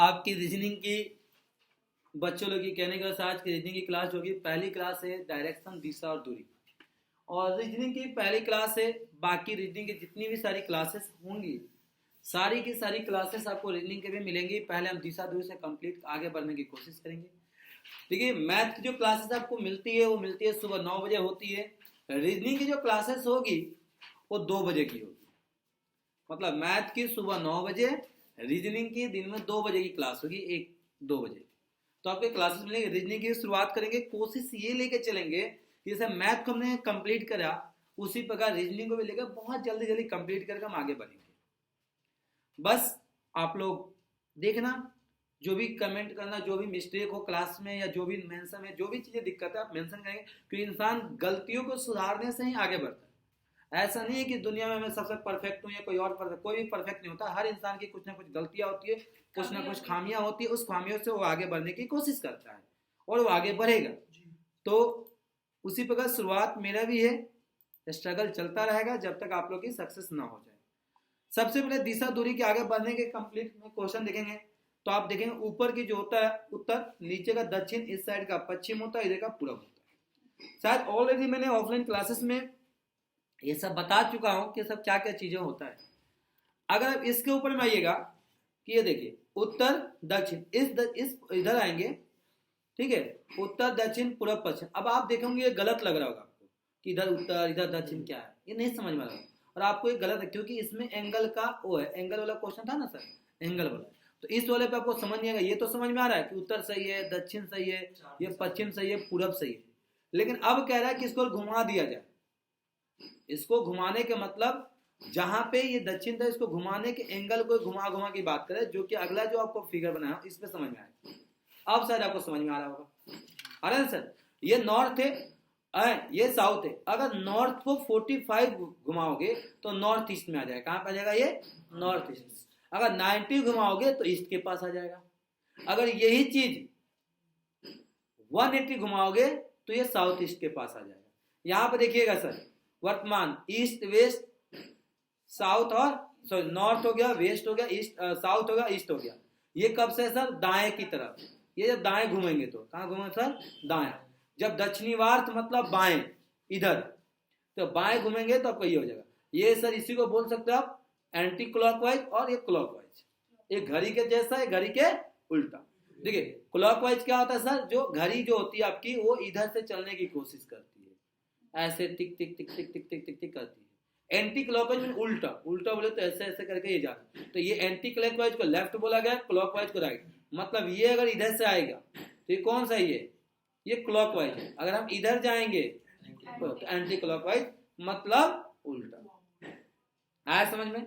आपकी रीजनिंग की बच्चों लोग की कहने का आज की रीजनिंग की क्लास होगी। पहली क्लास है डायरेक्शन, दिशा और दूरी। और रीजनिंग की पहली क्लास है। बाकी रीजनिंग की जितनी भी सारी क्लासेस होंगी, सारी की सारी क्लासेस आपको रीजनिंग के भी मिलेंगी। पहले हम दिशा दूरी से कंप्लीट आगे बढ़ने की कोशिश करेंगे। देखिए, मैथ की जो क्लासेस आपको मिलती है वो मिलती है सुबह 9 बजे होती है। रीजनिंग की जो क्लासेस होगी वो 2 बजे की होगी। मतलब मैथ की सुबह 9 बजे, रीजनिंग की दिन में 2 बजे की क्लास होगी, 1-2 बजे। तो आपके क्लासेस मिलेंगे। रीजनिंग की शुरुआत करेंगे, कोशिश ये लेके चलेंगे कि जैसे मैथ को हमने कंप्लीट करा उसी प्रकार रीजनिंग को भी लेकर बहुत जल्दी जल्दी कंप्लीट करके हम आगे बढ़ेंगे। बस आप लोग देखना, जो भी कमेंट करना, जो भी मिस्टेक हो क्लास में या जो भी मेंशन में जो भी चीजें दिक्कत है आप मेंशन करेंगे, क्योंकि इंसान गलतियों को सुधारने से ही आगे बढ़ता है। ऐसा नहीं है कि दुनिया में मैं सबसे परफेक्ट हूँ या कोई और परफेक्ट, कोई भी परफेक्ट नहीं होता। हर इंसान की कुछ ना कुछ गलतियां होती है, कुछ ना कुछ खामियां होती है। उस खामियों से वो आगे बढ़ने की कोशिश करता है और वो आगे बढ़ेगा। तो उसी प्रकार शुरुआत मेरा भी है, स्ट्रगल चलता रहेगा जब तक आप लोग की सक्सेस ना हो जाए। सबसे पहले दिशा दूरी के आगे बढ़ने के कंप्लीट में क्वेश्चन देखेंगे। तो आप देखेंगे ऊपर की जो होता है उत्तर, नीचे का दक्षिण, इस साइड का पश्चिम होता है, इधर का पूरब होता है। शायद ऑलरेडी मैंने ऑफलाइन क्लासेस में ये सब बता चुका हूं कि सब क्या क्या चीजें होता है। अगर आप इसके ऊपर में आइएगा कि ये देखिए उत्तर दक्षिण, इस इधर आएंगे, ठीक है, उत्तर दक्षिण पूरब पश्चिम। अब आप देखेंगे ये गलत लग रहा होगा आपको कि इधर उत्तर इधर दक्षिण क्या है, ये नहीं समझ में आ रहा और आपको ये गलत है क्योंकि इसमें एंगल का वो है, एंगल वाला क्वेश्चन था ना सर, एंगल वाला। तो इस वाले पे आपको समझ नहीं आएगा। ये तो समझ में आ रहा है कि उत्तर सही है, दक्षिण सही है, ये पश्चिम सही है, पूरब सही है। लेकिन अब कह रहा है कि इसको घुमा दिया जाए। इसको घुमाने के मतलब जहां पे ये दक्षिण था इसको घुमाने के एंगल को घुमा घुमा की बात करें, जो कि अगला जो आपको फिगर बनाया इस पे समझ में आएगा। अब शायद आपको समझ में आ रहा होगा। अरे सर, ये नॉर्थ है, ये साउथ है। अगर नॉर्थ को 45 घुमाओगे तो नॉर्थ ईस्ट में आ जाएगा। कहां पे आ जाएगा ये? North east. अगर 90 घुमाओगे तो ईस्ट के पास आ जाएगा। अगर यही चीज 180 घुमाओगे तो ये साउथ ईस्ट के पास आ जाएगा। यहां पर देखिएगा सर, वर्तमान ईस्ट वेस्ट साउथ और सॉरी नॉर्थ हो गया, वेस्ट हो गया, ईस्ट साउथ हो गया, ईस्ट हो गया। ये कब से सर? दाएं की तरफ। ये जब दाएं घूमेंगे तो कहां घूमेंगे सर? दाएं। जब दक्षिणीवार्त मतलब बाएं इधर, तो बाएं घूमेंगे तो आपको ये हो जाएगा। ये सर इसी को बोल सकते हो आप एंटी क्लॉकवाइज और ये क्लॉकवाइज। एक घड़ी के जैसा है, घड़ी के उल्टा। देखिए क्लॉकवाइज क्या होता है सर? जो घड़ी जो होती है आपकी वो इधर से चलने की कोशिश करती है, ऐसे टिक टिक टिक टिक टिक टिक टिक टिक करती है। एंटी क्लॉकवाइज में उल्टा, उल्टा बोले तो ऐसे ऐसे करके ये जाता। तो ये एंटी क्लॉकवाइज को लेफ्ट बोला गया, क्लॉकवाइज को राइट। मतलब ये अगर इधर से आएगा तो ये कौन सा है? ये क्लॉकवाइज है। अगर हम इधर जाएंगे तो एंटी क्लॉकवाइज मतलब उल्टा। आया समझ में?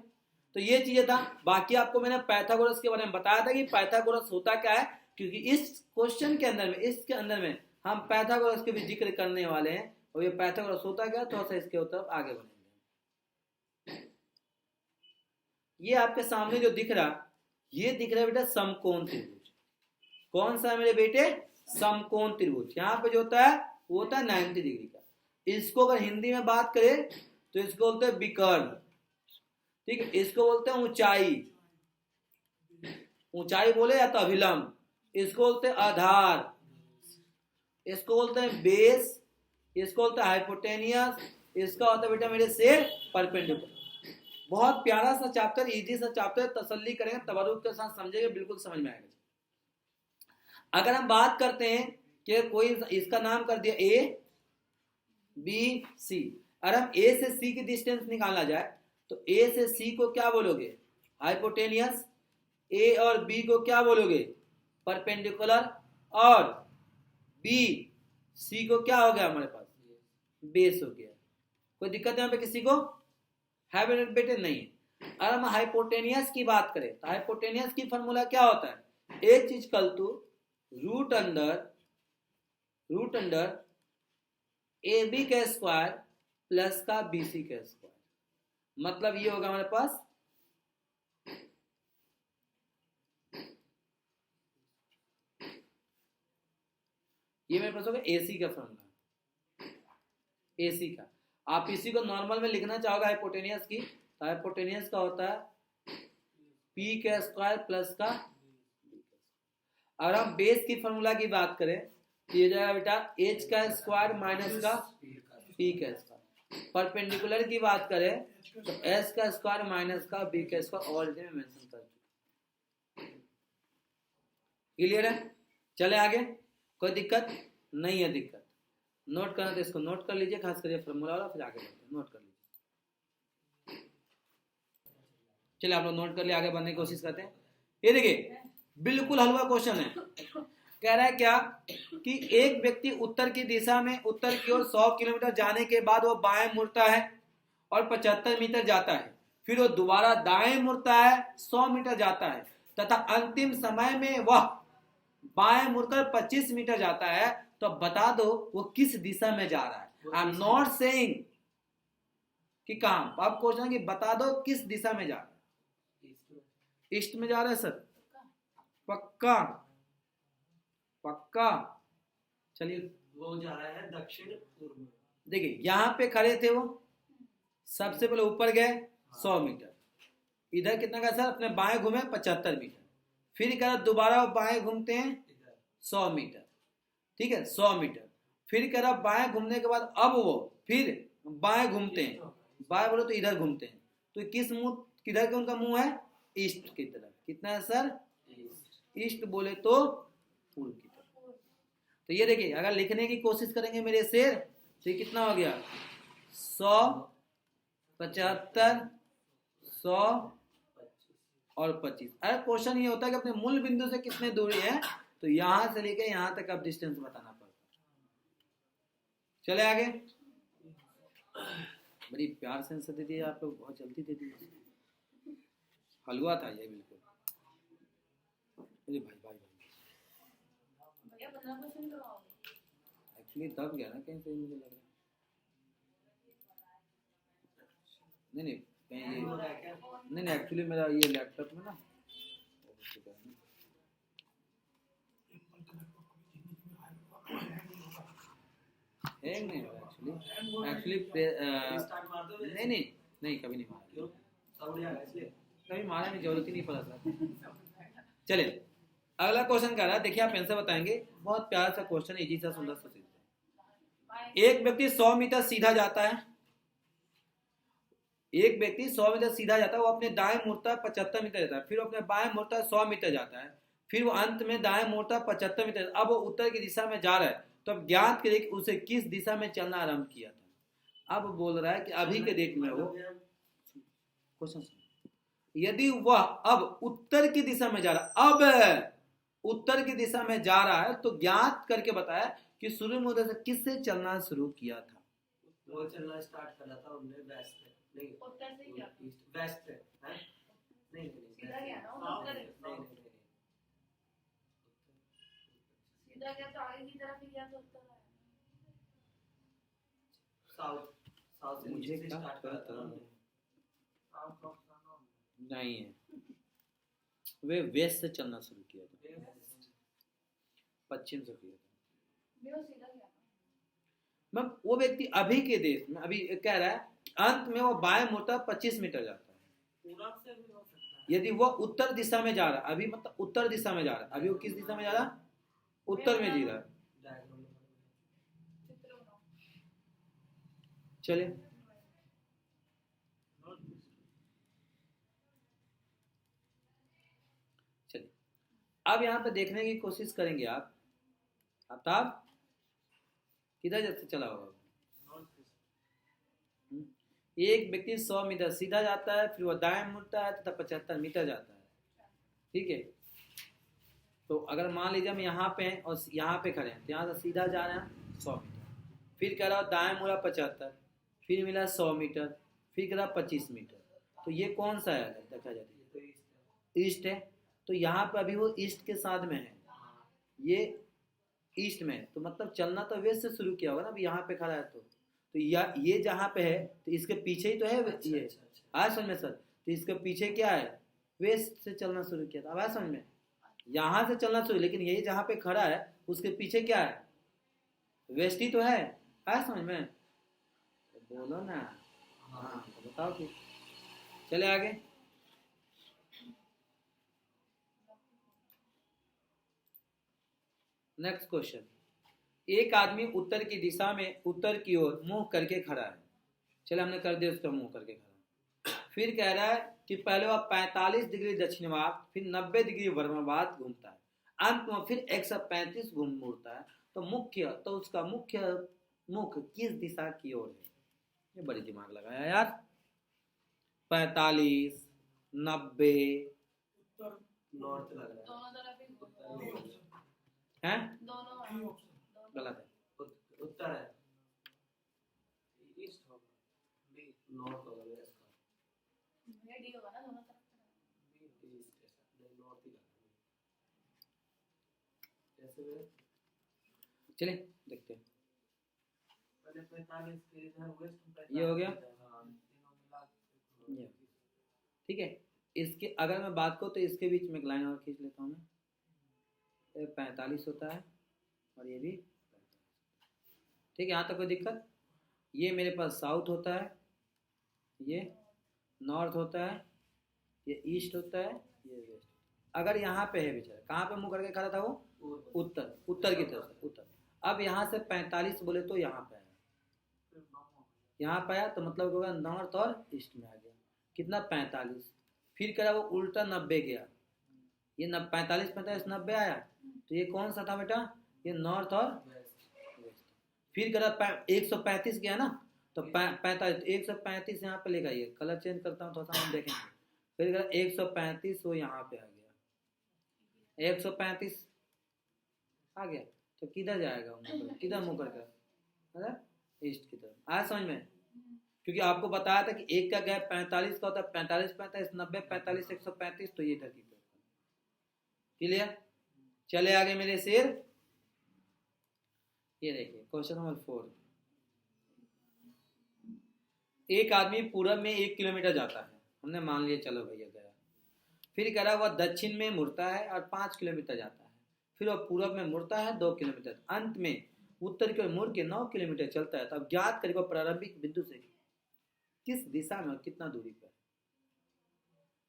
तो ये चीजें था। बाकी आपको मैंने पाइथागोरस के बारे में बताया था कि पाइथागोरस होता क्या है, क्योंकि इस क्वेश्चन के अंदर में, इसके अंदर में हम पाइथागोरस के भी जिक्र करने वाले हैं। और ये पाइथागोरस होता क्या, थोड़ा सा इसके तरफ आगे बढ़ेंगे। ये आपके सामने जो दिख रहा, ये दिख रहा है बेटा समकोण त्रिभुज। कौन सा है मेरे बेटे? समकोण त्रिभुज। यहाँ पे जो होता है वो होता है 90 डिग्री का। इसको अगर हिंदी में बात करें तो इसको बोलते हैं विकर्ण, ठीक है। इसको बोलते हैं ऊंचाई, ऊंचाई बोले या तो अभिलंब। इसको बोलते हैं आधार, इसको बोलते हैं बेस, इसको बोलते हैं हाइपोटेनियस, इसका होता है बेटा मेरे से परपेंडिकुलर। बहुत प्यारा सा चैप्टर, इजी सा चैप्टर, तसल्ली करेंगे, तवज्जो के साथ समझेंगे, बिल्कुल समझ में आएगा। अगर हम बात करते हैं कि कोई इसका नाम कर दिया ए बी सी, अगर हम ए से सी की डिस्टेंस निकालना जाए तो ए से सी को क्या बोलोगे? हाइपोटेनियस। ए और बी को क्या बोलोगे? परपेंडिकुलर। और बी सी को क्या हो गया हमारे पास? बेस हो गया। कोई दिक्कत है यहाँ पे किसी को? है बेटे? नहीं। अगर हम हाइपोटेनियस की बात करें तो हाइपोटेनियस की फॉर्मूला क्या होता है? एक चीज कल two root under A B का स्क्वायर प्लस का बी सी का स्क्वायर। मतलब ये होगा हमारे पास ये मेरे पास होगा एसी का फॉर्मूला, एसी का। आप इसी को नॉर्मल में लिखना चाहोगे हाइपोटेनियस की, तो हाइपोटेनियस का होता है पी का स्क्वायर प्लस का। अगर हम बेस की फॉर्मूला की बात करें तो ये जाएगा बेटा एच का स्क्वायर माइनस का पी का स्क्वायर। परपेंडिकुलर की बात करें तो एस का स्क्वायर माइनस का बी का स्क्वायर ऑलरेडी में मेंशन कर चुके। क्लियर है? चले आगे, कोई दिक्कत नहीं है। दिक्कत नोट करना तो इसको नोट कर लीजिए, खास करके फॉर्मूला वाला, फिर आगे बढ़ते हैं। नोट कर लीजिए। चलिए आप लोग नोट कर लिए, आगे बढ़ने की कोशिश करते हैं। ये देखिए बिल्कुल हलवा क्वेश्चन है। कह रहा है क्या कि एक व्यक्ति उत्तर की दिशा में उत्तर की ओर 100 किलोमीटर जाने के बाद वो बाएं मुड़ता है और 75 मीटर जाता है, फिर वो दोबारा दाएं मुड़ता है 100 मीटर जाता है, तथा अंतिम समय में वह बाएं मुड़कर 25 मीटर जाता है, तो बता दो वो किस दिशा में जा रहा है। आई एम नॉट सेइंग कि कहां, आप क्वेश्चन कि बता दो किस दिशा में जा रहा है। ईस्ट में जा रहा है सर, पक्का पक्का। चलिए वो जा रहा है दक्षिण पूर्व। देखिए यहां पे खड़े थे, वो सबसे पहले ऊपर गए 100 मीटर, इधर कितना का सर अपने बाएं घूमे 75 मीटर, फिर क्या दोबारा बाएं घूमते हैं 100 मीटर, ठीक है 100 मीटर, फिर कह रहा बाएं घूमने के बाद अब वो फिर बाएं घूमते हैं, बाएं बोलो तो इधर घूमते हैं, तो किस मुंह किधर के उनका मुंह है, ईस्ट की तरफ। कितना है सर, ईस्ट बोले तो पूर्व की तरफ। तो ये देखिए अगर लिखने की कोशिश करेंगे मेरे शेर तो ये कितना हो गया 100 75 100 और 25। अरे क्वेश्चन ये होता है कि अपने मूल बिंदु से कितने दूरी है, तो यहां से लेकर यहां तक अब डिस्टेंस बताना पड़ता है। चले आगे, बड़ी प्यार से आंसर दे दिए आप लोग, बहुत जल्दी दे दिए, हलवा था ये बिल्कुल। अरे भाई भाई एक्चुअली दब गया ना कहीं पे, मुझे लग रहा है। नहीं नहीं एक्चुअली मेरा ये लैपटॉप में ना हैंग नहीं हो रहा एक्चुअली नहीं कभी नहीं मारा, कभी मारा नहीं, जरूरत ही नहीं पड़ा सर। चलिए अगला क्वेश्चन कर रहा है, देखिए आप आंसर बताएंगे। बहुत प्यारा सा क्वेश्चन, इजी सा सुंदर सा। एक व्यक्ति 100 मीटर सीधा जाता है, एक व्यक्ति 100 मीटर सीधा जाता है, वो अपने दाएं मुड़ता है 75 मीटर जाता है, फिर अपने बाएं मुड़ता है 100 मीटर जाता है, फिर वो अंत में दाएं मुड़ता है 75 मीटर। अब वो उत्तर की दिशा में जा रहा है, तो अब ज्ञात करें कि उसे किस दिशा में चलना आरंभ किया था। अब बोल रहा है कि अभी के डेट में वो क्वेश्चन, यदि वह अब उत्तर की दिशा में जा रहा है, अब उत्तर की दिशा में जा रहा है, तो ज्ञात करके बताया कि शुरू में उधर से किससे चलना शुरू किया था। वो चलना स्टार्ट करा था उन्होंने वेस्ट से, नहीं उत्तर से क्या, वेस्ट से है, नहीं सीधा गया ना उत्तर, नहीं सीधा गया तो आगे की तरफ ही गया तो उत्तर आया। साउथ साउथ से मुझे स्टार्ट करा था उन्होंने, नहीं है, वे वेस्ट से चलना शुरू किया था, पश्चिम से किया था। मैं वो व्यक्ति अभी के देश में, अभी कह रहा है अंत में वो बाएं मुड़ता 25 मीटर जाता है, पूरब से भी हो सकता है। यदि वो उत्तर दिशा में जा रहा है, अभी मतलब उत्तर दिशा में जा रहा है, अभी वो किस दिशा में जा रहा है, उत्तर में जी रहा है। चलिए चलिए अब यहाँ पे देखने की कोशिश करेंगे आप, आफ्ताब किधर जैसे चला होगा। एक व्यक्ति 100 मीटर सीधा जाता है, फिर वह दाएं मुड़ता है तथा 75 मीटर जाता है, ठीक है। तो अगर मान लीजिए हम यहाँ पे हैं और यहाँ पे खड़े हैं, तो यहाँ से सीधा जा रहे हैं 100 मीटर, फिर कह रहा दाएं मुड़ा 75, फिर मिला 100 मीटर, फिर कह रहा 25 मीटर, तो ये कौन सा है देखा जाए तो ईस्ट है। तो यहाँ पे अभी वो ईस्ट के साथ में है, ये ईस्ट में है, तो मतलब चलना तो वेस्ट से शुरू किया होगा ना, अभी यहाँ पे खड़ा है तो ये जहाँ पे है तो इसके पीछे ही तो है ये, आया समझ में सर। तो इसके पीछे क्या है, वेस्ट से चलना शुरू किया था, अब आया समझ में, यहाँ से चलना शुरू, लेकिन ये जहाँ पे खड़ा है उसके पीछे क्या है, वेस्ट ही तो है, आया समझ में, बोलो ना, हाँ तो बताओ कि चले आगे। नेक्स्ट क्वेश्चन, एक आदमी उत्तर की दिशा में उत्तर की ओर मुंह करके खड़ा है। चलो हमने कर दिया उसका मुंह करके खड़ा। फिर कह रहा है कि पहले वह 45 डिग्री दक्षिणवाद फिर 90 डिग्री वर्मावाद घूमता है, अंत में फिर 135 घूम मुड़ता है, तो उसका मुख्य मुख किस दिशा की ओर है? ये बड़ी दिमाग लगाया यार। 45, 90 नॉर्थ लग रहा है, दोनों गलत है। उत्तर है, ईस्ट होगा, नॉर्थ होगा मेरा इसका, डी होगा ना दोनों तरफ। ईस्ट नहीं, नॉर्थ ही लग रहा है ऐसे में। चलिए देखते हैं, पहले 45 के इधर वेस्ट, ये हो गया। हाँ, तीनों मिला के। ये ठीक है। इसके अगर मैं बात करूँ तो इसके बीच में एक लाइन और खींच लेता हूँ मैं, 45 होता है और ये भी 45। ठीक है, यहाँ तक कोई दिक्कत? ये मेरे पास साउथ होता है, ये नॉर्थ होता है, ये ईस्ट होता है, ये वेस्ट। अगर यहाँ पे है बेचारा, कहाँ पे मुंह करके खड़ा था वो? उत्तर, उत्तर की तरफ से, उत्तर। अब यहाँ से 45 बोले तो यहाँ पे आया, यहाँ पे आया तो मतलब होगा नॉर्थ और ईस्ट में आ गया। कितना? 45। फिर करा वो उल्टा 90 गया, ये 45 45 90 आया, तो ये कौन सा था बेटा? ये नॉर्थ और वेस्ट। फिर करा 135 गया ना, तो 45, 135 यहाँ पे लेगा, ये कलर चेंज करता हूँ थोड़ा सा, हम देखेंगे। फिर करा 135 वो यहाँ पे आ गया, 135 आ गया, तो किधर जाएगा? किधर मुँह करके? ईस्ट की तरफ। आया समझ में? क्योंकि आपको बताया था कि एक का गैप 45 का होता है, 45 45 90 45 135, तो ये इधर की तरफ। क्लियर? चले आगे मेरे शेर। ये देखिए क्वेश्चन नंबर 4। एक आदमी पूरब में 1 किलोमीटर जाता है, हमने मान लिया, चलो भैया गया। फिर कह रहा वह दक्षिण में मुड़ता है और 5 किलोमीटर जाता है, फिर वह पूरब में मुड़ता है 2 किलोमीटर, अंत में उत्तर की ओर मुड़ के 9 किलोमीटर चलता है। तब ज्ञात करेगा प्रारंभिक बिंदु से किस दिशा में और कितना दूरी पर।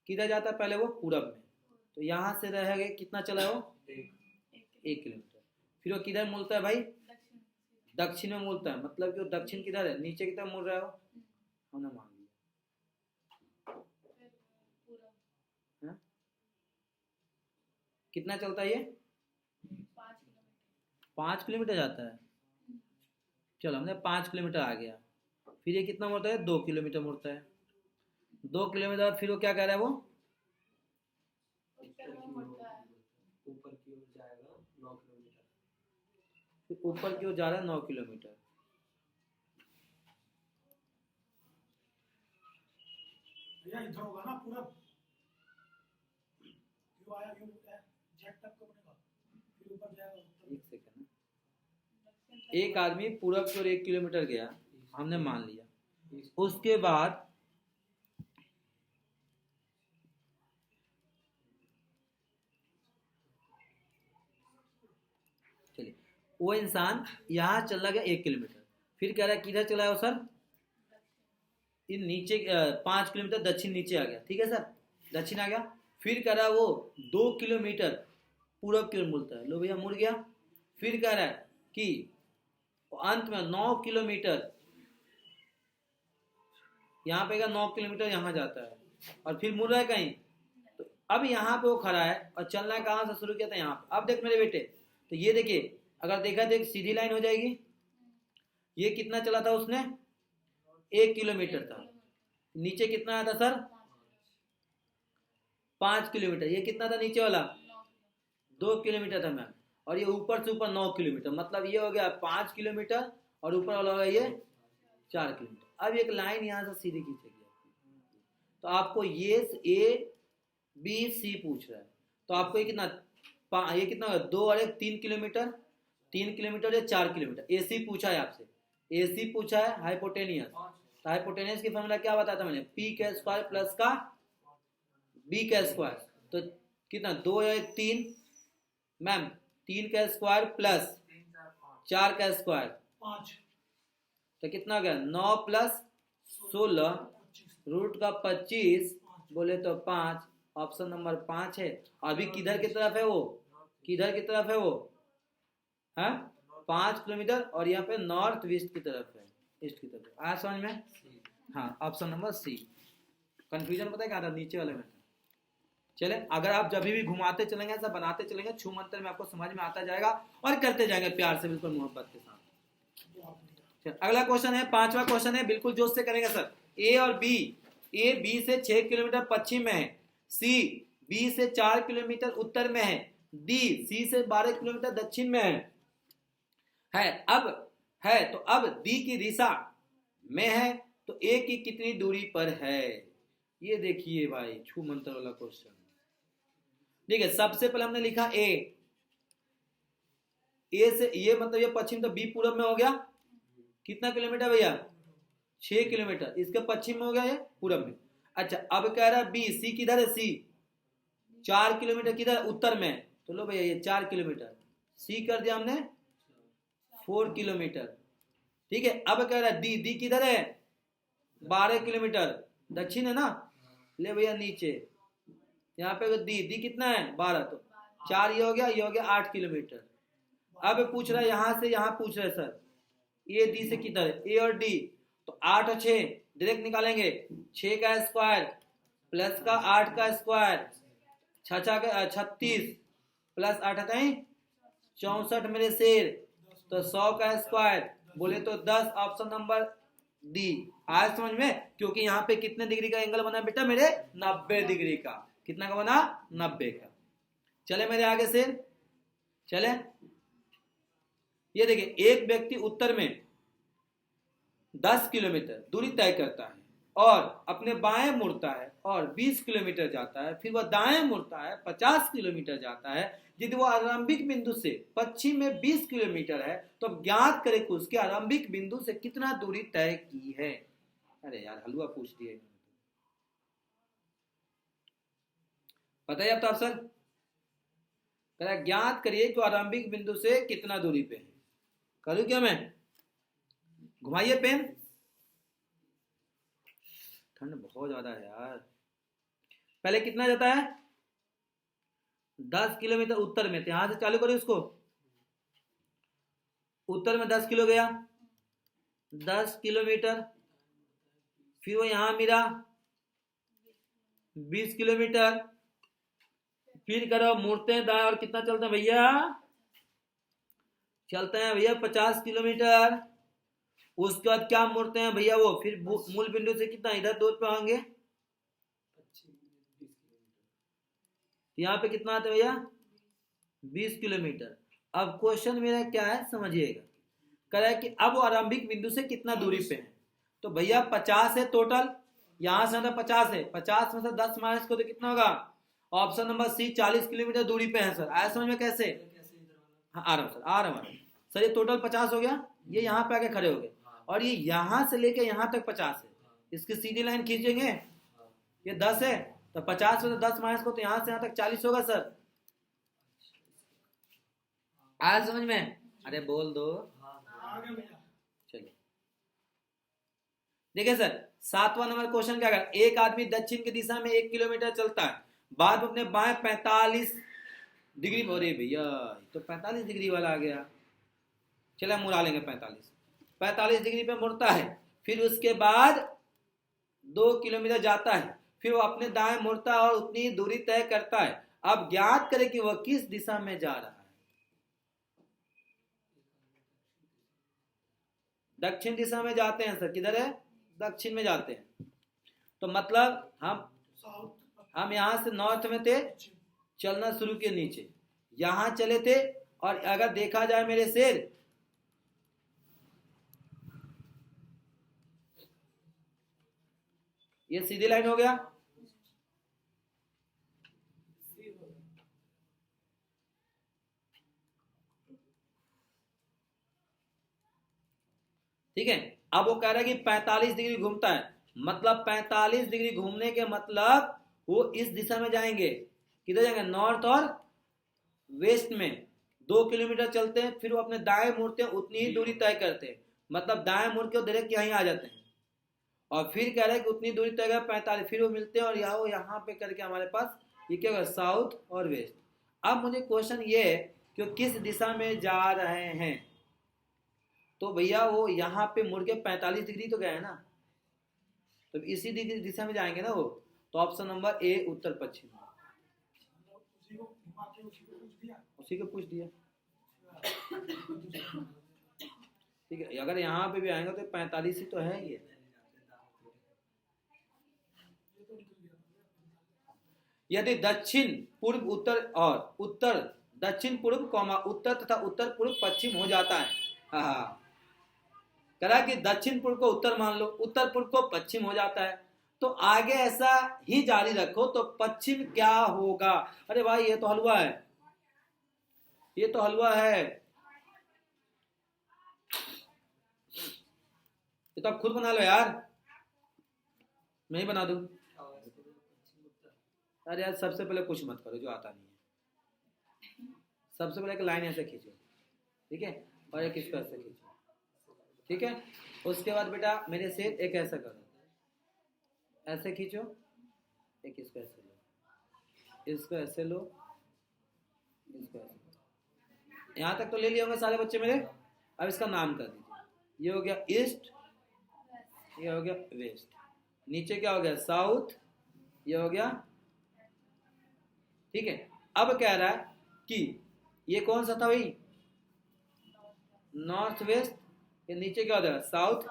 किधर जाता है? पहले वो पूरब में, तो यहाँ से रहेगा कितना चला वो? 1 किलोमीटर। फिर वो किधर मुड़ता है भाई? दक्षिण में मुड़ता है, मतलब कि वो दक्षिण किधर है? नीचे की तरफ मुड़ रहा है वो, हमने मान लिया। कितना चलता है ये? 5 किलोमीटर जाता है। चलो हमने 5 किलोमीटर आ गया। फिर ये कितना मुड़ता है? 2 किलोमीटर मुड़ता है। 2 किलोमीटर फिर वो क्या कह रहा है? वो ऊपर की ओर जाएगा 9 किलोमीटर, फिर ऊपर की ओर जा रहा है 9 किलोमीटर। भैया इधर होगा ना पूरा, यू आया, यू जेट तक का बनेगा, फिर ऊपर जाएगा उत्तर। एक सेकंड, एक आदमी पूरब की ओर 1 किलोमीटर गया, हमने मान लिया। उसके बाद चलिए वो इंसान यहाँ चला गया 1 किलोमीटर, फिर कह रहा है किधर चला है वो सर? इन नीचे 5 किलोमीटर दक्षिण नीचे आ गया। ठीक है सर, दक्षिण आ गया। फिर कह रहा है वो 2 किलोमीटर पूरब की ओर मुड़ता है, लो भैया मुड़ गया। फिर कह रहा है कि अंत में 9 किलोमीटर यहाँ पे 9 किलोमीटर यहाँ जाता है, और फिर मुड़ रहा है कहीं। तो अब यहाँ पे वो खड़ा है और चलना कहाँ से शुरू किया था? यहाँ पे। अब देख मेरे बेटे, तो ये देखिए, अगर देखा तो एक सीधी लाइन हो जाएगी। ये कितना चला था उसने? 1 किलोमीटर था। नीचे कितना आया था सर? 5 किलोमीटर। ये कितना था नीचे वाला? 2 किलोमीटर था मैम। और ये ऊपर से ऊपर 9 किलोमीटर, मतलब ये हो गया 5 किलोमीटर और ऊपर वाला हो गया ये 4 किलोमीटर। अब एक लाइन यहाँ से सीधी खींचेगी, तो आपको ये A B C पूछ रहा है, तो आपको ये कितना होगा? 2 और 1 3 किलोमीटर, 3 किलोमीटर या 4 किलोमीटर। AC पूछा है आपसे, AC पूछा है हाइपोटेनियस। तो हाइपोटेनियस की फॉर्मूला क्या बताया था मैंने? P का स्क्वायर प्लस का B का स्क्वायर। तो कितना? 2 या 3 मैम, 3 का स्क्वायर प्लस 4 का स्क्वायर 5, तो कितना हो गया? 9 प्लस 16 रूट का 25 बोले तो 5। ऑप्शन नंबर 5 है। अभी किधर की तरफ है वो? किधर की तरफ है वो? हाँ 5 किलोमीटर, और यहाँ पे नॉर्थ वेस्ट की तरफ है, ईस्ट की तरफ। आया समझ में? हाँ ऑप्शन नंबर सी। कंफ्यूजन पता है क्या था, नीचे वाले में था। चले, अगर आप जब भी घुमाते चलेंगे, ऐसा बनाते चलेंगे, छू मंत्र में आपको समझ में आता जाएगा और करते जाएंगे प्यार से, बिल्कुल मोहब्बत के साथ। अगला क्वेश्चन है, 5वां क्वेश्चन है, बिल्कुल जोश से करेंगे सर। ए और बी, ए बी से 6 किलोमीटर पश्चिम में है, सी बी से 4 किलोमीटर उत्तर में है, डी सी से 12 किलोमीटर दक्षिण में है। अब डी की दिशा में है तो ए की कितनी दूरी पर है? ये देखिए भाई, छू मंत्र वाला क्वेश्चन। ठीक है, सबसे पहले हमने लिखा ए से, ये मतलब ये पश्चिम, तो बी पूरब में हो गया। कितना किलोमीटर भैया? 6 किलोमीटर। इसके पश्चिम में हो गया, ये पूरब में। अच्छा, अब कह रहा है बी, सी किधर है? सी 4 किलोमीटर किधर? उत्तर में। तो लो भैया ये 4 किलोमीटर, सी कर दिया हमने 4 किलोमीटर। ठीक है, अब कह रहा है डी, डी किधर है? 12 किलोमीटर दक्षिण है ना। ले भैया नीचे, यहाँ पे डी कितना है? 12, तो 4 ये हो गया, ये हो गया 8 किलोमीटर। अब पूछ रहा है यहां से, यहाँ पूछ रहा है सर ए डी से किधर है? ए और डी, तो 8 और 6 डायरेक्ट निकालेंगे। 6 का स्क्वायर प्लस का 8 का स्क्वायर, 36 प्लस 8 कहीं 64 मेरे शेर, तो 100 का स्क्वायर बोले तो 10। Option number D. आज समझ में? क्योंकि यहाँ पे कितने डिग्री का एंगल बना बेटा मेरे? 90 डिग्री का। कितना का बना? 90 का। चले मेरे आगे से, चले ये देखिए, एक व्यक्ति उत्तर में 10 किलोमीटर दूरी तय करता है और अपने बाएं मुड़ता है और 20 किलोमीटर जाता है, फिर वह दाएं मुड़ता है 50 किलोमीटर जाता है। यदि वो आरंभिक बिंदु से पश्चिम में 20 किलोमीटर है तो ज्ञात करें कि उसके आरंभिक बिंदु से कितना दूरी तय की है। अरे यार हलवा पूछ दिए, पता है अब तो आप सर ज्ञात करिए कि आरंभिक बिंदु से कितना दूरी पे है। करूं क्या मैं? घुमाइए पेन, ठंड बहुत ज्यादा है यार। पहले कितना जाता है? 10 किलोमीटर उत्तर में, यहां से चालू करो इसको। उत्तर में 10 किलो गया, 10 किलोमीटर, फिर वो यहां मिला 20 किलोमीटर, फिर करो मुड़ते हैं दाएं, और कितना चलते हैं भैया? चलते हैं भैया 50 किलोमीटर। उसके बाद क्या मुड़ते हैं भैया? वो फिर मूल बिंदु से कितना इधर दूर पे होंगे? यहाँ पे कितना आता है भैया? 20 किलोमीटर। अब क्वेश्चन मेरा क्या है समझिएगा, कह रहा है कि अब वो आरंभिक बिंदु से कितना दूरी पे है। तो भैया 50 है टोटल, यहां से 50 है, 50 में से 10 माइनस को तो कितना होगा? ऑप्शन नंबर सी 40 किलोमीटर दूरी पे है सर। आया समझ में कैसे? हाँ आराम सर, आराम सर। ये टोटल 50 हो गया, ये यहाँ पे आके खड़े हो गए, और ये यहां से लेके यहां तक 50 है। इसकी सीधी लाइन खींचेंगे, ये 10 है, तो 50 में से 10 माइनस को तो यहां से यहां तक 40 होगा सर। आया समझ में? अरे बोल दो। चलिए देखिए सर, 7वां नंबर क्वेश्चन क्या कर, एक आदमी दक्षिण की दिशा में 1 किलोमीटर चलता है, बाद में अपने बाएं 45 डिग्री, अरे भैया तो 45 डिग्री वाला आ गया। चलो मुड़ा लेंगे 45 डिग्री पे मुड़ता है, फिर उसके बाद 2 किलोमीटर जाता है, फिर वो अपने दाएं मुड़ता है और उतनी दूरी तय करता है। अब ज्ञात करें कि वह किस दिशा में जा रहा है। दक्षिण दिशा में जाते हैं सर। किधर है? दक्षिण में जाते हैं। तो मतलब हम यहां से नॉर्थ में थे, चलना शुरू किए नीचे, यहां चले थे, और अगर देखा जाए मेरे शेर, ये सीधी लाइन हो गया। ठीक है, अब वो कह रहा है कि 45 डिग्री घूमता है, मतलब 45 डिग्री घूमने के मतलब वो इस दिशा में जाएंगे। किधर जाएंगे? नॉर्थ और वेस्ट में। 2 किलोमीटर चलते हैं, फिर वो अपने दाएं मुड़ते हैं, उतनी ही दूरी तय करते हैं, मतलब दाएं मुड़ के डायरेक्ट यहीं आ जाते हैं, और फिर कह रहे हैं कि उतनी दूरी तय कर 45, फिर वो मिलते हैं, और यहाँ पे करके हमारे पास ये क्या होगा? साउथ और वेस्ट। अब मुझे क्वेश्चन ये है कि वो किस दिशा में जा रहे हैं, तो भैया वो यहाँ पे मुड़ के 45 डिग्री तो गए है ना, तो इसी दिशा में जाएंगे ना वो। तो ऑप्शन नंबर ए उत्तर पश्चिम, उसी को घुमा के उसी को पूछ दिया। उसी को पूछ दिया। ठीक है, अगर यहाँ पे भी आएंगे तो 45 ही तो है ये। यदि दक्षिण पूर्व उत्तर और उत्तर दक्षिण पूर्व कौमा उत्तर तथा उत्तर पूर्व पश्चिम हो जाता है, हाँ करा कि दक्षिण पूर्व को उत्तर मान लो, उत्तर पूर्व को पश्चिम हो जाता है, तो आगे ऐसा ही जारी रखो तो पश्चिम क्या होगा। अरे भाई ये तो हलवा है, ये तो हलवा है, ये तो आप खुद बना लो यार, मैं ही बना दूं। अरे यार सबसे पहले कुछ मत करो जो आता नहीं है, सबसे पहले एक लाइन ऐसे खींचो, ठीक है, और एक इसको ऐसे खींचो, ठीक है। उसके बाद बेटा मेरे से एक ऐसा करो, ऐसे खींचो, एक इसको ऐसे लो, इसको ऐसे लो, इसको ऐसे लो। यहाँ तक तो ले लिए होंगे सारे बच्चे मेरे। अब इसका नाम कर दीजिए, ये हो गया ईस्ट, ये हो गया वेस्ट, नीचे क्या हो गया साउथ, ये हो गया, ठीक है। अब कह रहा है कि ये कौन सा था भाई, नॉर्थ वेस्ट, ये नीचे क्या हो जाएगा साउथ,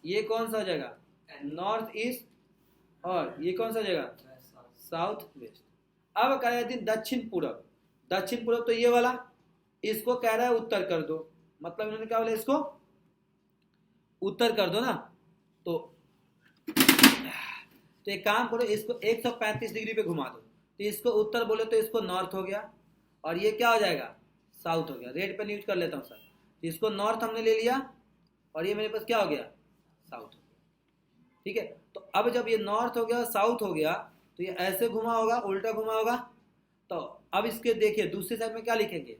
ये कौन सा हो जाएगा नॉर्थ ईस्ट, और ये कौन सा हो जाएगा साउथ वेस्ट। अब कह रहा है दक्षिण पूर्व, दक्षिण पूर्व तो ये वाला, इसको कह रहा है उत्तर कर दो, मतलब इन्होंने क्या बोला इसको उत्तर कर दो ना, तो एक काम करो, इसको 135 डिग्री पे घुमा दो, तो इसको उत्तर बोले तो इसको नॉर्थ हो गया, और ये क्या हो जाएगा साउथ हो गया। रेड पेन यूज कर लेता हूँ सर, तो इसको नॉर्थ हमने ले लिया, और ये मेरे पास क्या हो गया साउथ हो गया, ठीक है। तो अब जब ये नॉर्थ हो गया साउथ हो गया, तो ये ऐसे घुमा होगा, उल्टा घुमा होगा, तो अब इसके देखिए दूसरी साइड में क्या लिखेंगे,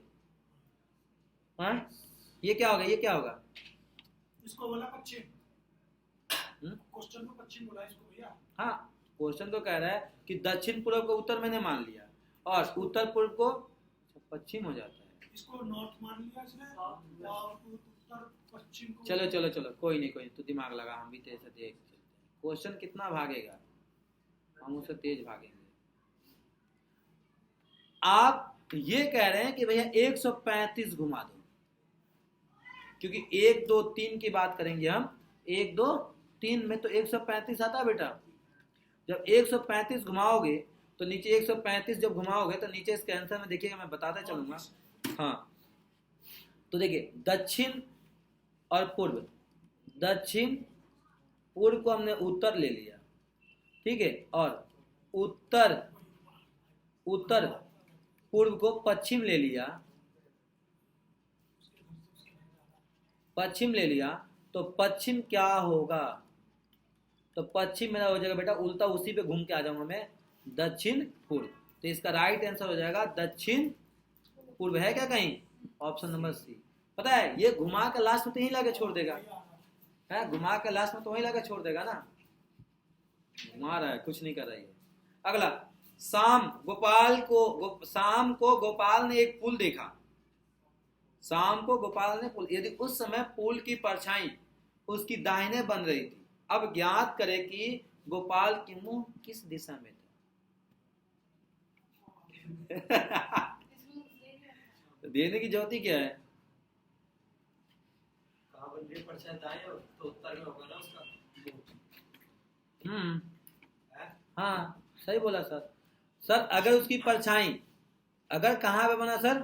हाँ ये क्या होगा, ये क्या होगा, इसको बोला पश्चिम, क्वेश्चन में पश्चिम बोला इसको भैया। हाँ क्वेश्चन तो कह रहा है कि दक्षिण पूर्व को उत्तर मैंने मान लिया, और उत्तर पूर्व को पश्चिम हो जाता है, इसको नॉर्थ मान लिया इसने, और उत्तर पश्चिम को। चलो चलो चलो कोई नहीं, कोई नहीं, तो दिमाग लगा, हम भी तेज से देख चलते हैं, क्वेश्चन कितना भागेगा, हम उससे तेज भागेंगे। आप ये कह रहे हैं कि भैया 135 घुमा दो, क्योंकि 1 2 3 की बात करेंगे हम, 1 2 3 में तो 135 आता है बेटा। जब 135 घुमाओगे तो नीचे 135 जब घुमाओगे तो नीचे इसके आंसर में देखिएगा, मैं बताता चलूंगा। हाँ तो देखिए दक्षिण और पूर्व, दक्षिण पूर्व को हमने उत्तर ले लिया, ठीक है, और उत्तर उत्तर पूर्व को पश्चिम ले लिया, पश्चिम ले लिया, तो पश्चिम क्या होगा, तो पश्चिम मेरा हो जाएगा बेटा उल्टा, उसी पे घूम के आ जाऊंगा मैं, दक्षिण पूर्व। तो इसका राइट आंसर हो जाएगा दक्षिण पूर्व। है क्या कहीं ऑप्शन नंबर सी। पता है ये घुमा के लास्ट में तो यही लाके छोड़ देगा, है घुमा के लास्ट में तो वही लाके छोड़ देगा ना, घुमा रहा है कुछ नहीं कर रहा है। अगला, शाम को गोपाल ने एक पुल देखा, शाम को गोपाल ने पुल, यदि उस समय पुल की परछाई उसकी दाहिने बन रही थी, अब ज्ञात करे कि गोपाल की मुंह किस दिशा में था। देने की जरूरत ही क्या है, कहाँ बन रही परछाई दाएं तो उत्तर में होगा ना उसका। हाँ सही बोला सर। सर अगर उसकी परछाई, अगर कहाँ पे बना सर,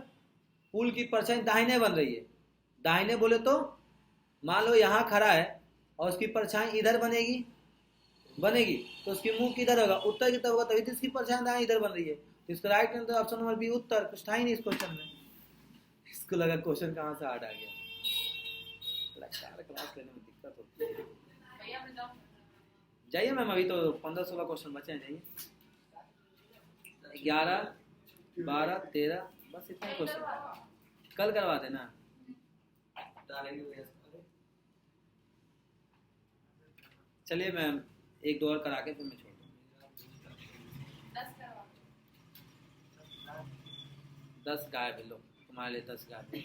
पुल की परछाई दाहिने बन रही है, दाहिने बोले तो मान लो यहाँ खड़ा है और उसकी परछाई इधर बनेगी तो उसकी मुंह किधर होगा, उत्तर की तरफ होगा, तभी तो इसकी परछाई दाएं इधर बन रही है। तो इसका right answer option number B उत्तर, कुछ था ही नहीं इस क्वेश्चन में। इसको लगा क्वेश्चन कहाँ से हार्ड आ गया, क्लास लेने में दिक्कत होती है। जाइए मैम, अभी तो 15-16 क्वेश्चन बचे हैं, जाइए 11 12 13 बस इतने क्वेश्चन कल करवा देना। चलिए मैम 1-2 और करा के फिर मैं छोड़ दूँ। 10 गाय भी लो, तुम्हारे लिए 10 गाय भी।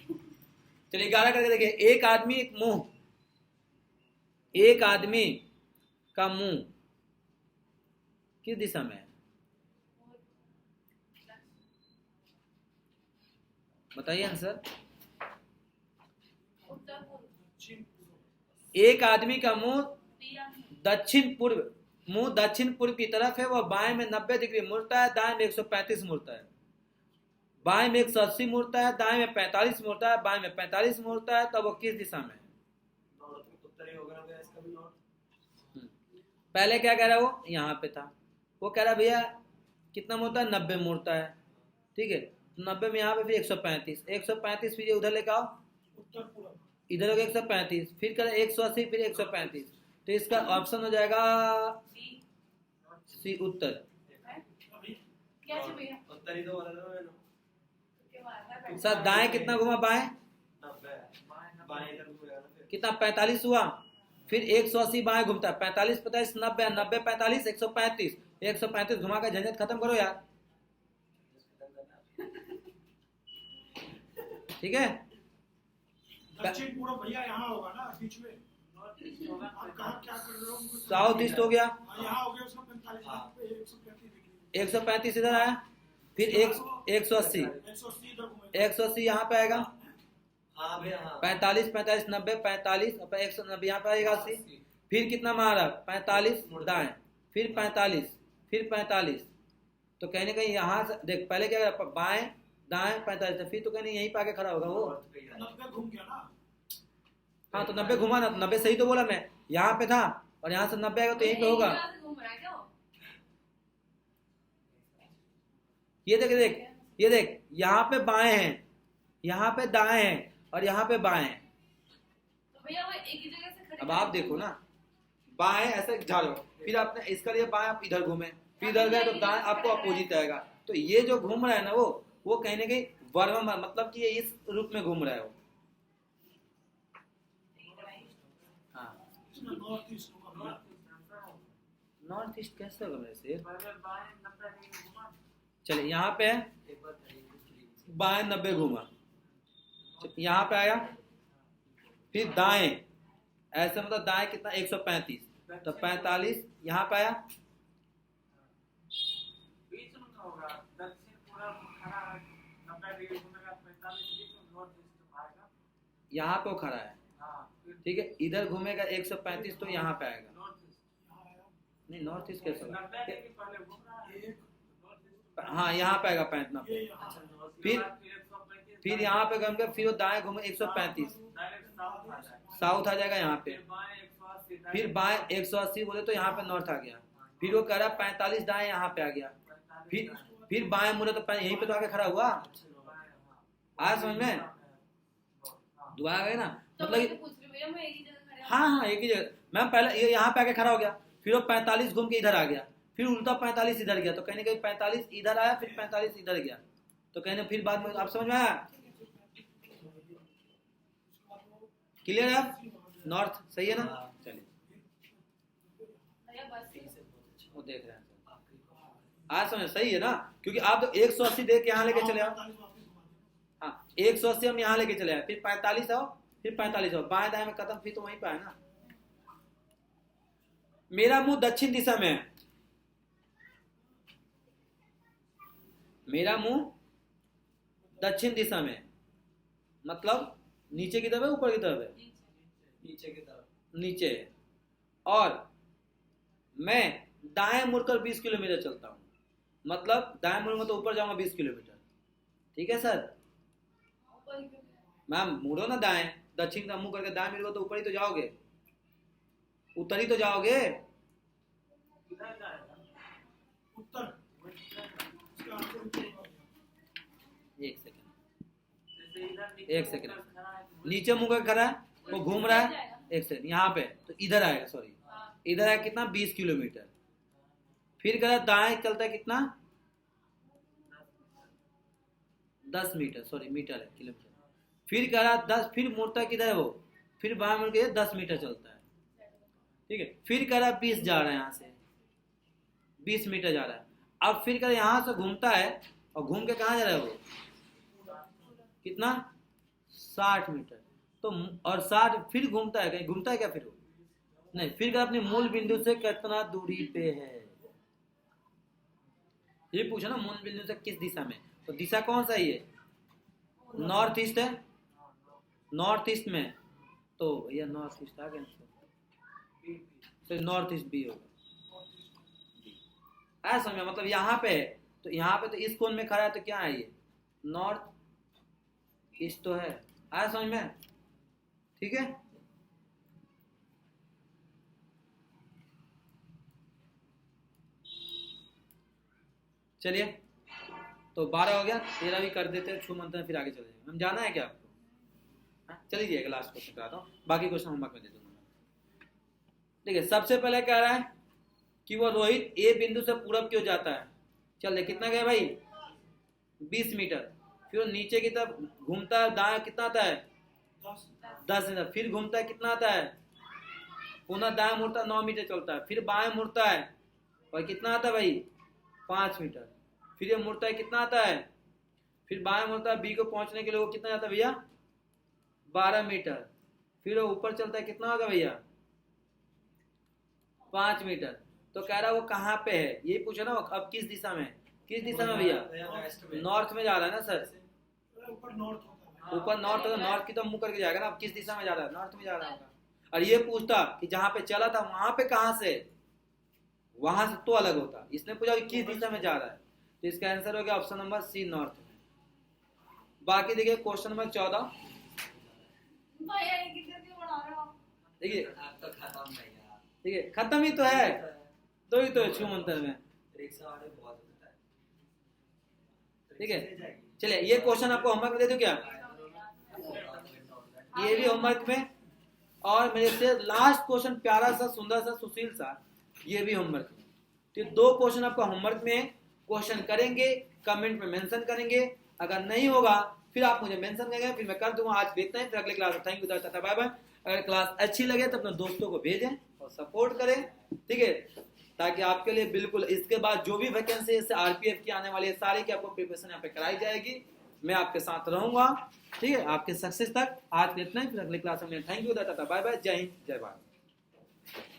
चलिए 11 करके देखिए। एक आदमी का मुंह किस दिशा में है? बताइए आंसर। एक आदमी का मुंह दक्षिण पूर्व की तरफ है। वह बाएं में 90 डिग्री मुड़ता है, दाएं में 135 मुड़ता है, बाएं में 180 मुड़ता है, दाएं में 45 मुड़ता है, बाएं में 45 मुड़ता है। तब वो किस दिशा में है? पहले क्या कह रहा है वो? यहाँ पे था, वो कह रहा भैया कितना मुड़ता है? 90 मुड़ता है। ठीक है, 90 में यहाँ पे फिर 135 फिर ये उधर लेकर आओ, उत्तर पूर्व इधर हो गया 135, फिर करें 180 फिर 135, तो इसका ऑप्शन हो जाएगा सी, उत्तर। उत्तरी तो बोला था मैंने। सर दाएं कितना घुमा? बाएं बाएं इधर घूमेगा ना फिर। कितना? 45 हुआ, फिर 180 बाएं घूमता है, 45 45 90 90 45 135, 135 घुमा कर झंझट खत्म करो यार। ठीक है, दक्षिण पूर्व भैया यहाँ होगा ना बीच में। आप कहाँ क्या कर रहे हो? साउथ ईस्ट हो गया, यहाँ हो गया उसका 45 डिग्री, 135 इधर आया, फिर 180 180 यहाँ पे आएगा, हाँ भैया हाँ। 45 45 90 45 और 190 यहाँ पे आएगा 80, फिर कितना मारा? 45 दाएं, फिर 45 फिर 45, तो कहने कहीं यहाँ से देख, पहले क्या करा? बाएं दाएं 45, फिर तो कहने यहीं पे आके खड़ा होगा वो। 90 घूम गया ना। हाँ तो 90 घुमा ना, 90 सही तो बोला मैं, यहाँ पे था और यहाँ से 90 आएगा तो यहीं पे होगा। ये देख ये देख, यहाँ पे बाएं हैं, यहाँ पे दाएं हैं और यहाँ पे बाएं हैं। तो भैया वो एक ही जगह से खड़े। अब आप देखो ना, बाएं ऐसे झाड़ो, फिर आपने इसका लिए बाएं आप इधर घूमे, फिर इधर गए तो दाएं आपको अपोजिट आएगा। तो ये जो घूम रहा है ना वो कहने की वर्म, मतलब कि ये इस रूप में घूम रहा है वो। हाँ नॉर्थ ईस्ट होगा। नॉर्थ ईस्ट कैसे होगा मेरे से? चलिए यहाँ पे है, बाएं 90 घूमा, यहाँ पे आया, फिर दाएं ऐसे, मतलब दाएं कितना? 135, तो 45 यहाँ पे आया, यहाँ पे वो खड़ा है। ठीक है, इधर घूमेगा 135 तो यहाँ पे आएगा। नहीं नॉर्थ ईस्ट कैसे होगा? हाँ यहाँ पे आएगा 95, फिर यहाँ पे घूम फिर वो दाएं घूमे 135, साउथ आ जाएगा यहाँ पे, फिर बाएं 180 बोले तो यहाँ पे नॉर्थ आ गया, फिर वो कह रहा 45 दाएं यहाँ पे आ गया, फिर बाएं मुड़े तो यहीं पे तो आके खड़ा हुआ। आया समझ में? दुआ आ गए ना, मतलब हाँ एक ही जगह। मैम पहले ये यहाँ पे आके खड़ा हो गया, फिर वो 45 घूम के इधर आ गया, फिर उल्टा 45 इधर गया, तो कहने कहीं 45 इधर आया, फिर 45 इधर गया, तो कहने फिर बाद में आप समझ में आया? क्लियर है आप? नॉर्थ सही है ना? चलिए वो देख रहे हैं आज समझ सही है ना, क्योंकि आप तो 180 दे के यहाँ लेके चले आओ। हाँ 180 हम यहाँ लेके चले आए, फिर 45 आओ, फिर 45 आओ, बाएं दाएं में खत्म, फिर तो वहीं पे है ना। मेरा मुंह दक्षिण दिशा में है, मेरा मुंह दक्षिण दिशा में, मतलब नीचे की तरफ है ऊपर की तरफ है? नीचे की तरफ। नीचे है, और मैं दाएं मुड़कर 20 किलोमीटर चलता हूँ, मतलब दाएं मुड़ूंगा तो ऊपर जाऊंगा 20 किलोमीटर। ठीक है सर? मैम मुड़ो ना दाएं, दक्षिण का मुंह करके दाएं मुड़ो तो ऊपर ही तो जाओगे, उत्तर ही तो जाओगे। उत्तर एक सेकंड नीचे मुंह करके खड़ा है, वो घूम रहा है, एक सेकंड यहाँ पे तो इधर आएगा, सॉरी इधर आएगा कितना? 20 किलोमीटर। फिर करा दाएं चलता है कितना? 10 मीटर, सॉरी मीटर है, किलोमीटर। फिर करा 10, फिर मुड़ता किधर है वो? फिर बाएं मुड़ के 10 मीटर चलता है। ठीक है, फिर करा 20 जा रहा है, यहाँ से 20 मीटर जा रहा है। अब फिर करा यहाँ से घूमता है और घूम के कहाँ जा रहा है वो? कितना 60 मीटर। तो और 60 फिर घूमता है, कहीं घूमता है क्या फिर वो? नहीं, फिर अपने मूल बिंदु से कितना दूरी पे है, ये पूछा ना, मूल बिंदु से किस दिशा में। तो दिशा कौन सा है? नॉर्थ ईस्ट है, नॉर्थ ईस्ट में, तो भैया नॉर्थ ईस्ट आ गया, तो नॉर्थ ईस्ट बी होगा। ऐसा समझ, मतलब यहाँ पे है, तो यहाँ पे तो इस कोण में खड़ा है, तो क्या है ये? नॉर्थ ईस्ट तो है। आया समझ में? ठीक है। चलिए, तो 12 हो गया, 13 भी कर देते हैं, छू मंत्र फिर आगे चले जाएंगे। हम जाना है क्या आपको? चलिए लास्ट क्वेश्चन कराता हूँ, बाकी क्वेश्चन होमवर्क में दे दूंगा। ठीक है, सबसे पहले कह रहा है कि वो रोहित ए बिंदु से पूरब क्यों जाता है। चल, कितना गया भाई? 20 मीटर। फिर वो नीचे की तरफ घूमता है, दाएं कितना आता है? 10 मीटर। फिर घूमता है, कितना आता है? पुनः दाएं मुड़ता है, 9 मीटर चलता है। फिर बाएं मुड़ता है, और कितना आता है भाई? 5 मीटर। फिर ये मुड़ता है, कितना आता है? फिर बाएं मुड़ता है, बी को पहुंचने के लिए वो कितना जाता है भैया? 12 मीटर। फिर वो ऊपर चलता है, कितना होगा भैया? 5 मीटर। तो कह रहा है वो कहाँ पे है, ये पूछो ना, अब किस दिशा में? किस दिशा में भैया? नॉर्थ में जा रहा है ना सर, ऊपर नॉर्थ होता है। ऊपर नॉर्थ होगा, नॉर्थ की तो मुंह करके जाएगा ना। अब किस दिशा में जा रहा है? नॉर्थ में जा रहा होगा। और ये पूछता कि जहां पे चला था वहां पे कहां से, वहां से तो अलग होता। इसने पूछा कि किस दिशा में जा रहा है, तो इसका आंसर हो गया ऑप्शन नंबर सी, नॉर्थ में। बाकी देखिए क्वेश्चन नंबर 14, भैया ये कितने क्यों बना रहे हो? देखिए आप तो खत्म भैया, ठीक है, खत्म ही तो है, तो ही तो है छू मंत्र में। रिक्शा वाले बहुत होता है। ठीक है, चलिए ये क्वेश्चन आपको होमवर्क में दे दूं क्या? ये भी होमवर्क में, और मेरे से लास्ट क्वेश्चन प्यारा सा, सुंदर सा, सुशील सा, ये भी होमवर्क में। तो 2 क्वेश्चन आपका होमवर्क में, क्वेश्चन करेंगे, कमेंट में मेंशन करेंगे। अगर नहीं होगा फिर आप मुझे मेंशन करेंगे, फिर मैं कर दूंगा। आज देखते हैं, फिर अगले क्लास में। Thank you, tata bye bye. अगर क्लास अच्छी लगे तो अपने दोस्तों को भेजें और सपोर्ट करें, ठीक है, ताकि आपके लिए बिल्कुल इसके बाद जो भी वैकेंसी है, आरपीएफ की आने वाली है, सारी की आपको प्रिपरेशन यहाँ पे कराई जाएगी। मैं आपके साथ रहूंगा, ठीक है, आपके सक्सेस तक। आज इतना ही, फिर अगले क्लास में। Thank you, tata bye bye, Jai Hind, जय भारत।